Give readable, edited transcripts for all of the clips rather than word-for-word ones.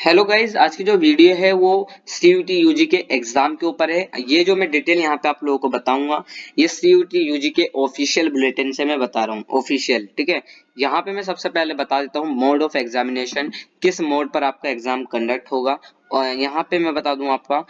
Hello guys, आज की जो वीडियो है वो सीयूटी यूजी के एग्जाम के ऊपर है। ये जो मैं डिटेल यहाँ पे आप लोगों को बताऊंगा, ये सीयूटी यूजी के ऑफिशियल बुलेटिन से मैं बता रहा हूँ, ऑफिशियल। ठीक है, यहाँ पे मैं सबसे पहले बता देता हूँ मोड ऑफ एग्जामिनेशन, किस मोड पर आपका एग्जाम कंडक्ट होगा। और यहाँ पे मैं बता दूं आपका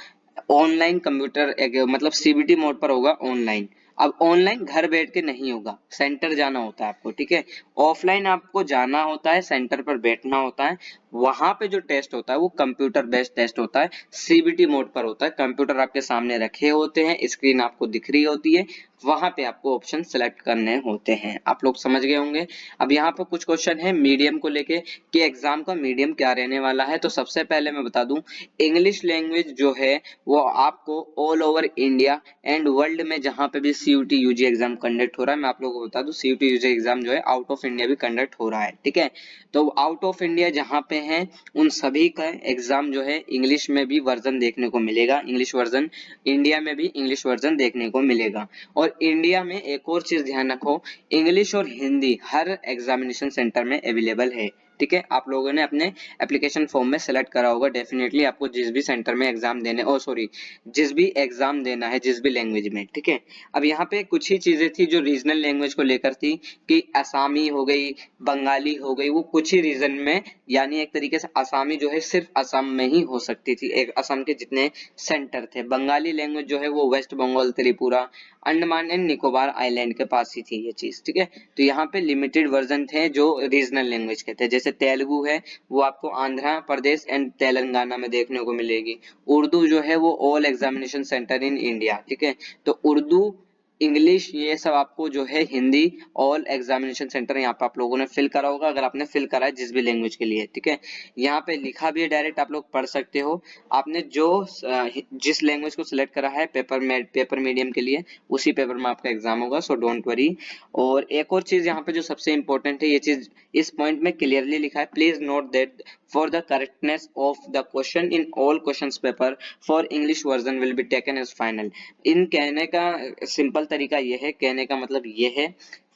ऑनलाइन कंप्यूटर मतलब सीबीटी मोड पर होगा ऑनलाइन। अब ऑनलाइन घर बैठ के नहीं होगा, सेंटर जाना होता है आपको। ठीक है, ऑफलाइन आपको जाना होता है, सेंटर पर बैठना होता है। वहां पे जो टेस्ट होता है वो कंप्यूटर बेस्ड टेस्ट होता है, सीबीटी मोड पर होता है। कंप्यूटर आपके सामने रखे होते हैं, स्क्रीन आपको दिख रही होती है, वहां पे आपको ऑप्शन सेलेक्ट करने होते हैं। आप लोग समझ गए होंगे। अब यहाँ पे कुछ क्वेश्चन है मीडियम को लेके कि एग्जाम का मीडियम क्या रहने वाला है। तो सबसे पहले मैं बता दूं, इंग्लिश लैंग्वेज जो है वो आपको all over India and world में जहां पे भी सीयूटी यूजी एग्जाम कंडक्ट हो रहा है, मैं आप लोगों को बता दूं सीयूटी यूजी एग्जाम जो है आउट ऑफ इंडिया भी कंडक्ट हो रहा है। ठीक है, तो आउट ऑफ इंडिया जहां पे है उन सभी का एग्जाम जो है इंग्लिश में भी वर्जन देखने को मिलेगा, इंग्लिश वर्जन। इंडिया में भी इंग्लिश वर्जन देखने को मिलेगा। और इंडिया में एक और चीज ध्यान रखो, इंग्लिश और हिंदी हर एग्जामिनेशन सेंटर में अवेलेबल है। ठीक है, आप लोगों ने अपने एप्लीकेशन फॉर्म में सेलेक्ट करा होगा डेफिनेटली, आपको जिस भी सेंटर में एग्जाम देने ओ सॉरी जिस भी एग्जाम देना है जिस भी लैंग्वेज में। ठीक है, अब यहाँ पे कुछ ही चीजें थी जो रीजनल लैंग्वेज को लेकर थी कि असमी हो गई, बंगाली हो गई, वो कुछ ही रीजन में, यानी एक तरीके से असमी जो है सिर्फ असम में ही हो सकती थी, एक असम के जितने सेंटर थे। बंगाली लैंग्वेज जो है वो वेस्ट बंगाल, त्रिपुरा, अंडमान एंड निकोबार आइलैंड के पास ही थी ये चीज। ठीक है, तो यहाँ पे लिमिटेड वर्जन थे जो रीजनल लैंग्वेज के थे, जैसे तेलुगु है वो आपको आंध्र प्रदेश एंड तेलंगाना में देखने को मिलेगी। उर्दू जो है वो all examination centre in India. ठीक है, तो उर्दू, इंग्लिश, ये सब आपको जो है हिंदी ऑल एग्जामिनेशन सेंटर यहाँ पे आप लोगों ने फिल करा होगा, अगर आपने फिल करा है जिस भी लैंग्वेज के लिए। ठीक है, यहाँ पे लिखा भी है डायरेक्ट, आप लोग पढ़ सकते हो। आपने जो जिस लैंग्वेज को सिलेक्ट करा है पेपर मीडियम के लिए, उसी पेपर में आपका एग्जाम होगा, सो डोंट वरी। और एक और चीज यहाँ पे जो सबसे इंपॉर्टेंट है, ये चीज इस पॉइंट में क्लियरली लिखा है, please note that for the correctness of the question in all questions paper for English version will be taken as final. इन कहने का सिंपल तरीका ये है, कहने का मतलब ये है,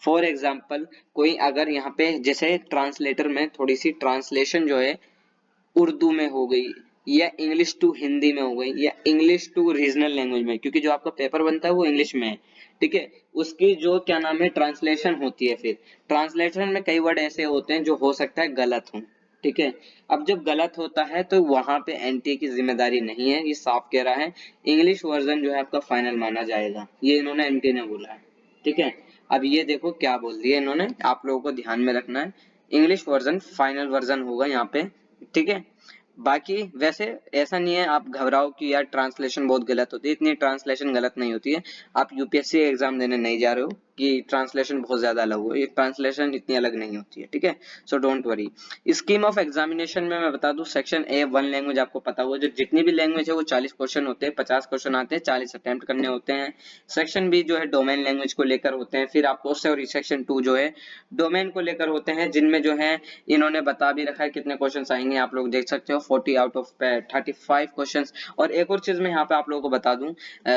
फॉर एग्जाम्पल कोई अगर यहाँ पे जैसे ट्रांसलेटर में थोड़ी सी ट्रांसलेशन जो है उर्दू में हो गई, या इंग्लिश टू हिंदी में हो गई, या इंग्लिश टू रीजनल लैंग्वेज में, क्योंकि जो आपका पेपर बनता है वो इंग्लिश में है। ठीक है, उसकी जो क्या नाम है ट्रांसलेशन होती है, फिर ट्रांसलेशन में कई वर्ड ऐसे होते हैं जो हो सकता है गलत हो। ठीक है, अब जब गलत होता है तो वहां पे एनटीए की जिम्मेदारी नहीं है, ये साफ कह रहा है। इंग्लिश वर्जन जो है आपका फाइनल माना जाएगा, ये इन्होंने एनटीए ने बोला है। ठीक है, अब ये देखो क्या बोल दिया इन्होंने, आप लोगों को ध्यान में रखना है, इंग्लिश वर्जन फाइनल वर्जन होगा यहाँ पे। ठीक है, बाकी वैसे ऐसा नहीं है आप घबराओ कि यार ट्रांसलेशन बहुत गलत होती है, इतनी ट्रांसलेशन गलत नहीं होती है। आप यूपीएससी एग्जाम देने नहीं जा रहे हो कि ट्रांसलेशन बहुत ज्यादा अलग हो, ये ट्रांसलेशन इतनी अलग नहीं होती है। ठीक है, so don't worry. Scheme of examination में मैं बता दूं, सेक्शन ए वन लैंग्वेज आपको पता होगा, जो जितनी भी लैंग्वेज है वो 40 क्वेश्चन होते हैं, 50 क्वेश्चन आते हैं, 40 अटेम्प्ट करने होते हैं। सेक्शन बी जो है डोमेन लैंग्वेज को लेकर होते हैं, फिर आपको सॉरी सेक्शन टू जो है डोमेन को लेकर होते हैं, जिनमें जो है इन्होंने बता भी रखा है कितने क्वेश्चंस आएंगे, आप लोग देख सकते हो 40 आउट ऑफ 35 क्वेश्चंस। और एक और चीज मैं यहाँ पे आप लोगों को बता दूं,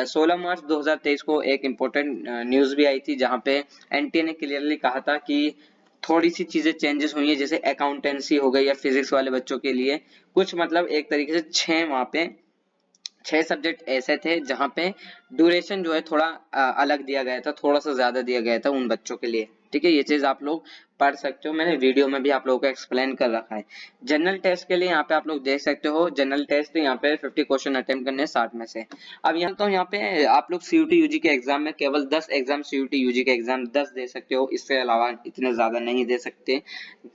16 मार्च 2023 को एक इम्पोर्टेंट न्यूज भी आई थी, जहां पे एनटीए ने क्लियरली कहा था कि थोड़ी सी चीजें चेंजेस हुई है, जैसे अकाउंटेंसी हो गई या फिजिक्स वाले बच्चों के लिए कुछ, मतलब एक तरीके से 6 सब्जेक्ट ऐसे थे जहां पे ड्यूरेशन जो है थोड़ा अलग दिया गया था, थोड़ा सा ज्यादा दिया गया था उन बच्चों के लिए। ठीक है, ये चीज आप लोग पढ़ सकते हो, मैंने वीडियो में भी आप लोगों को एक्सप्लेन कर रखा है। जनरल टेस्ट के लिए यहाँ पे आप लोग देख सकते हो, जनरल टेस्ट यहाँ पे 50 क्वेश्चन अटेम्प्ट करने हैं 60 में से। अब यहाँ तो यहाँ पे आप लोग सीयूटी यूजी के एग्जाम में केवल 10 एग्जाम, सीयूटी यूजी के एग्जाम 10 दे सकते हो, इसके अलावा इतने ज्यादा नहीं दे सकते।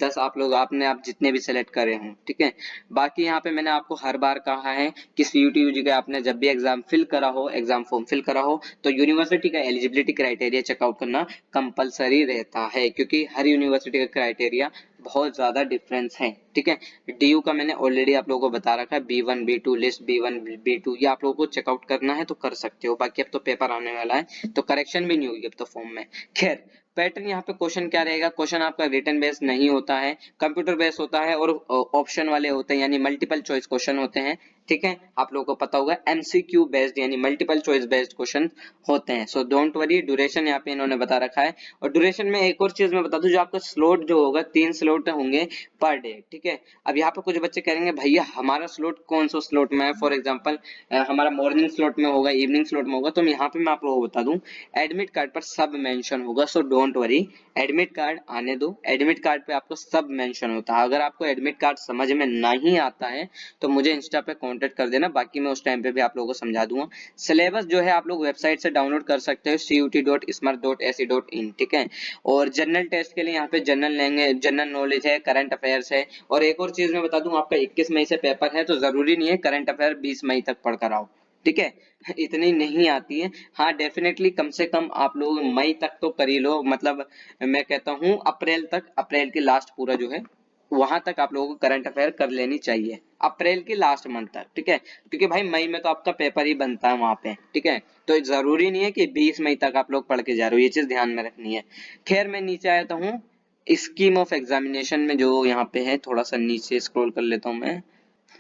10 आप लोग आपने आप जितने भी सिलेक्ट करे हों। ठीक है, बाकी यहाँ पे मैंने आपको हर बार कहा है कि सीयूटी यूजी का आपने जब भी एग्जाम फिल करा हो, एग्जाम फॉर्म फिल करा हो, तो यूनिवर्सिटी का एलिजिबिलिटी क्राइटेरिया चेकआउट करना कंपलसरी रहता है, क्योंकि हर यूनिवर्सिटी का क्राइटेरिया बहुत ज्यादा डिफरेंस है। ठीक है, डीयू का मैंने ऑलरेडी आप लोगों को बता रखा है, B1 B2 list, B1 B2, ये आप लोगों को चेकआउट करना है तो कर सकते हो। बाकी अब तो पेपर आने वाला है तो करेक्शन भी नहीं होगी अब तो फॉर्म में। खैर, पैटर्न यहाँ पे क्वेश्चन क्या रहेगा, क्वेश्चन आपका रिटन बेस नहीं होता है, कंप्यूटर बेस होता है, और ऑप्शन वाले होते हैं, यानी मल्टीपल चॉइस क्वेश्चन होते हैं। ठीक है, आप लोगों को पता होगा एमसीक्यू बेस्ड यानी मल्टीपल चॉइस बेस्ड क्वेश्चन होते हैं। सो डोंट वरी, ड्यूरेशन यहाँ पे इन्होंने बता रखा है। और ड्यूरेशन में एक और चीज मैं बता दूं, जो आपका स्लॉट जो होगा 3 स्लॉट होंगे पर डे, ठीक है। अब यहाँ पे कुछ बच्चे कहेंगे भैया हमारा स्लॉट कौन सा स्लॉट में है, फॉर एग्जांपल हमारा मॉर्निंग स्लॉट में होगा, इवनिंग स्लॉट में होगा, तो यहाँ पे मैं आप लोगों को बता दूं एडमिट कार्ड पर सब मेंशन होगा, so don't worry, admit card आने दो, एडमिट कार्ड पे आपको सब मेंशन होता है। अगर आपको एडमिट कार्ड समझ में नहीं आता है तो मुझे इंस्टा पे कांटेक्ट कर देना, बाकी मैं उस टाइम पे भी आप लोगों को समझा दूंगा। सिलेबस जो है आप लोग वेबसाइट से डाउनलोड कर सकते हो CUT.smart.ac.in, ठीक है। और जनरल टेस्ट के लिए यहाँ पे जनरल लेंगे, जनरल नॉलेज है, करंट अफेयर्स है। और एक और चीज मैं बता दूं, आपका 21 मई से पेपर है तो जरूरी नहीं है करंट अफेयर 20 मई तक पढ़कर आओ, ठीक है। इतनी नहीं आती है, हाँ डेफिनेटली कम से कम आप लोग मई तक तो कर ही लो, मतलब मैं कहता हूँ अप्रैल तक, अप्रैल के लास्ट पूरा जो है वहां तक आप लोगों को करंट अफेयर कर लेनी चाहिए, अप्रैल के लास्ट मंथ तक, ठीक है। क्योंकि भाई मई में तो आपका पेपर ही बनता है वहां पे, ठीक है। तो जरूरी नहीं है कि 20 मई तक आप लोग पढ़ के जा रहे हो, ये चीज ध्यान में रखनी है। खैर मैं नीचे आता हूँ स्कीम ऑफ एग्जामिनेशन में, जो यहाँ पे है थोड़ा सा नीचे स्क्रॉल कर लेता हूँ मैं।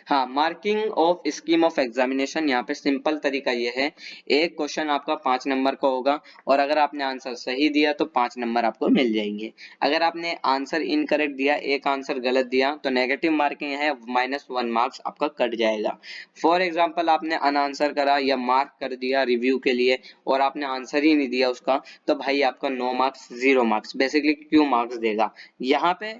हाँ, marking of scheme of examination, यहाँ पे सिंपल तरीका ये है, एक क्वेश्चन आपका 5 नंबर का होगा और अगर आपने आंसर सही दिया तो 5 नंबर आपको मिल जाएंगे। अगर आपने आंसर इनकरेक्ट दिया, एक आंसर गलत दिया, तो नेगेटिव मार्किंग है, -1 मार्क्स आपका कट जाएगा। फॉर एग्जाम्पल आपने अनआंसर करा या मार्क कर दिया रिव्यू के लिए और आपने आंसर ही नहीं दिया उसका, तो भाई आपका 9 मार्क्स 0 मार्क्स, बेसिकली क्यों मार्क्स देगा। यहाँ पे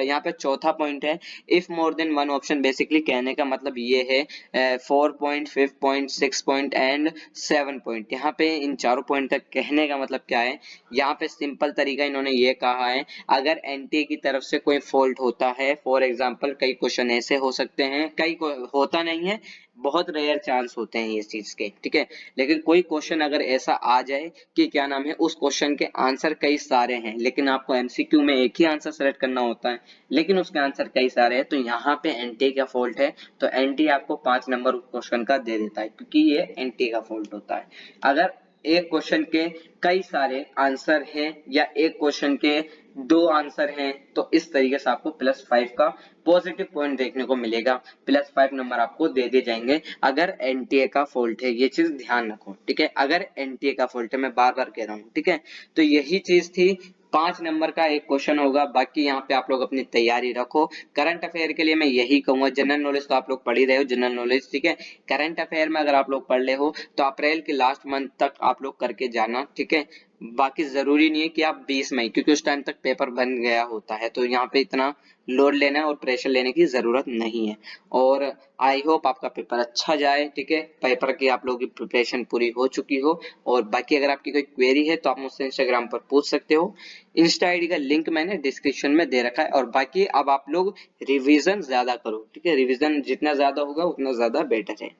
यहाँ पे चौथा पॉइंट है, if more than one option, basically कहने का मतलब ये है 4 point, 5 point, 6 point and 7 point. यहाँ पे इन चारों पॉइंट का कहने का मतलब क्या है, यहाँ पे सिंपल तरीका इन्होंने ये कहा है, अगर एनटीए की तरफ से कोई फॉल्ट होता है, फॉर एग्जांपल कई क्वेश्चन ऐसे हो सकते हैं, कई होता नहीं है, बहुत रेयर चांस होते हैं इस चीज के, ठीक है। लेकिन कोई क्वेश्चन अगर ऐसा आ जाए कि क्या नाम है, उस क्वेश्चन के आंसर कई सारे हैं लेकिन आपको एमसीक्यू में एक ही आंसर सेलेक्ट करना होता है, लेकिन उसके आंसर कई सारे हैं, तो यहाँ पे एनटीए का फॉल्ट है, तो एनटीए आपको 5 नंबर उस क्वेश्चन का दे देता है, क्योंकि ये एनटीए का फॉल्ट होता है। अगर एक क्वेश्चन के कई सारे आंसर हैं या एक क्वेश्चन के 2 आंसर हैं, तो इस तरीके से आपको +5 का पॉजिटिव पॉइंट देखने को मिलेगा, +5 नंबर आपको दे दिए जाएंगे अगर एनटीए का फॉल्ट है। ये चीज ध्यान रखो, ठीक है, अगर एनटीए का फॉल्ट है, मैं बार बार कह रहा हूँ, ठीक है। तो यही चीज थी, 5 नंबर का एक क्वेश्चन होगा, बाकी यहाँ पे आप लोग अपनी तैयारी रखो। करंट अफेयर के लिए मैं यही कहूंगा, जनरल नॉलेज तो आप लोग पढ़ ही रहे हो, जनरल नॉलेज, ठीक है। करंट अफेयर में अगर आप लोग पढ़ ले हो तो अप्रैल के लास्ट मंथ तक आप लोग करके जाना, ठीक है। बाकी जरूरी नहीं है कि आप 20 मई, क्योंकि उस टाइम तक पेपर बन गया होता है, तो यहाँ पे इतना लोड लेना और प्रेशर लेने की जरूरत नहीं है। और आई होप आपका पेपर अच्छा जाए, ठीक है, पेपर की आप लोगों की प्रिपरेशन पूरी हो चुकी हो। और बाकी अगर आपकी कोई क्वेरी है तो आप मुझसे इंस्टाग्राम पर पूछ सकते हो, इंस्टा आईडी का लिंक मैंने डिस्क्रिप्शन में दे रखा है। और बाकी अब आप लोग रिवीजन ज्यादा करो, ठीक है, रिवीजन जितना ज्यादा होगा उतना ज्यादा बेटर है।